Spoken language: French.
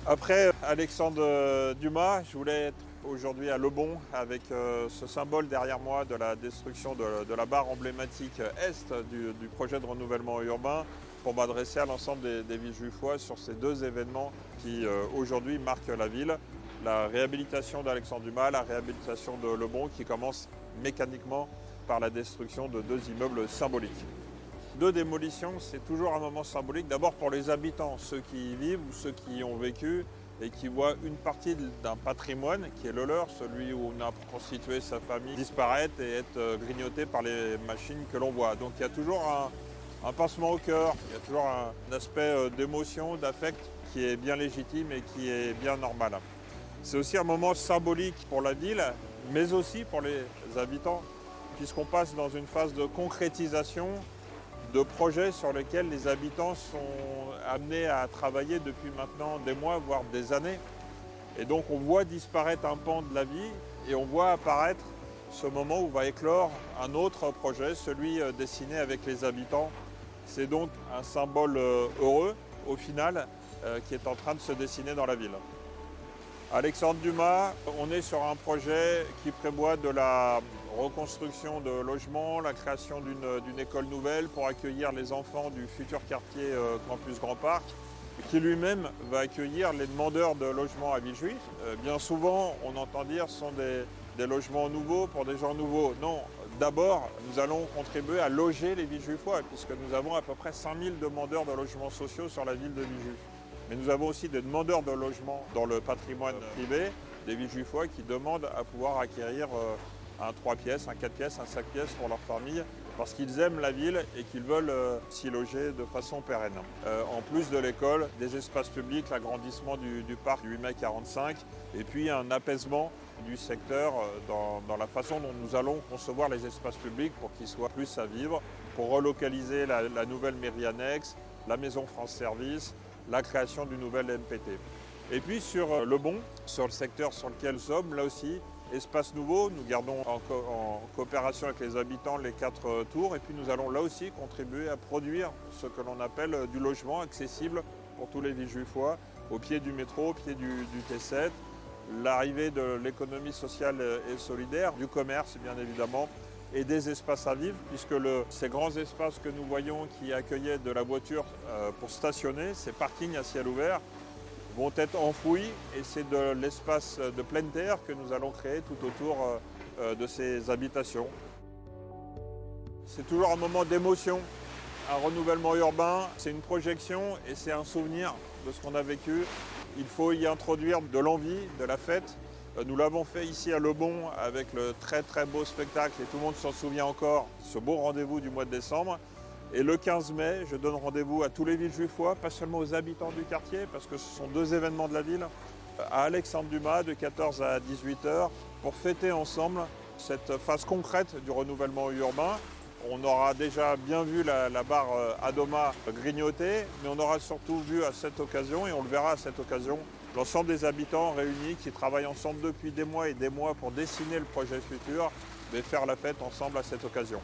Après Alexandre Dumas, je voulais être aujourd'hui à Lebon avec ce symbole derrière moi de la destruction de la barre emblématique est du projet de renouvellement urbain pour m'adresser à l'ensemble des Villejuifois sur ces deux événements qui aujourd'hui marquent la ville. La réhabilitation d'Alexandre Dumas, la réhabilitation de Lebon qui commence mécaniquement par la destruction de deux immeubles symboliques. Deux démolitions, c'est toujours un moment symbolique, d'abord pour les habitants, ceux qui y vivent ou ceux qui y ont vécu et qui voient une partie d'un patrimoine qui est le leur, celui où on a constitué sa famille, disparaître et être grignoté par les machines que l'on voit. Donc il y a toujours un pincement au cœur, il y a toujours un aspect d'émotion, d'affect qui est bien légitime et qui est bien normal. C'est aussi un moment symbolique pour la ville, mais aussi pour les habitants, puisqu'on passe dans une phase de concrétisation de projets sur lesquels les habitants sont amenés à travailler depuis maintenant des mois, voire des années. Et donc on voit disparaître un pan de la vie et on voit apparaître ce moment où va éclore un autre projet, celui dessiné avec les habitants. C'est donc un symbole heureux, au final, qui est en train de se dessiner dans la ville. Alexandre Dumas, on est sur un projet qui prévoit de la reconstruction de logements, la création d'une école nouvelle pour accueillir les enfants du futur quartier Campus Grand Parc, qui lui-même va accueillir les demandeurs de logements à Villejuif. Bien souvent, on entend dire que ce sont des logements nouveaux pour des gens nouveaux. Non, d'abord, nous allons contribuer à loger les Villejuifois, puisque nous avons à peu près 5000 demandeurs de logements sociaux sur la ville de Villejuif. Mais nous avons aussi des demandeurs de logements dans le patrimoine privé, des Villejuifois qui demandent à pouvoir acquérir un 3 pièces, un 4 pièces, un 5 pièces pour leur famille, parce qu'ils aiment la ville et qu'ils veulent s'y loger de façon pérenne. En plus de l'école, des espaces publics, l'agrandissement du parc du 8 mai 45, et puis un apaisement du secteur dans la façon dont nous allons concevoir les espaces publics pour qu'ils soient plus à vivre, pour relocaliser la nouvelle mairie annexe, la maison France Service, la création du nouvel MPT. Et puis sur Lebon, sur le secteur sur lequel nous sommes, là aussi, espace nouveau, nous gardons en coopération avec les habitants les 4 tours et puis nous allons là aussi contribuer à produire ce que l'on appelle du logement accessible pour tous les Villejuifois, au pied du métro, au pied du T7, l'arrivée de l'économie sociale et solidaire, du commerce bien évidemment, et des espaces à vivre, puisque ces grands espaces que nous voyons qui accueillaient de la voiture pour stationner, ces parkings à ciel ouvert, vont être enfouis et c'est de l'espace de pleine terre que nous allons créer tout autour de ces habitations. C'est toujours un moment d'émotion, un renouvellement urbain, c'est une projection et c'est un souvenir de ce qu'on a vécu. Il faut y introduire de l'envie, de la fête. Nous l'avons fait ici à Lebon avec le très très beau spectacle et tout le monde s'en souvient encore, ce beau rendez-vous du mois de décembre. Et le 15 mai, je donne rendez-vous à tous les Villejuifois, pas seulement aux habitants du quartier, parce que ce sont deux événements de la ville, à Alexandre Dumas de 14 à 18 h, pour fêter ensemble cette phase concrète du renouvellement urbain. On aura déjà bien vu la barre Adoma grignoter, mais on aura surtout vu à cette occasion, et on le verra à cette occasion, l'ensemble des habitants réunis qui travaillent ensemble depuis des mois et des mois pour dessiner le projet futur, mais faire la fête ensemble à cette occasion.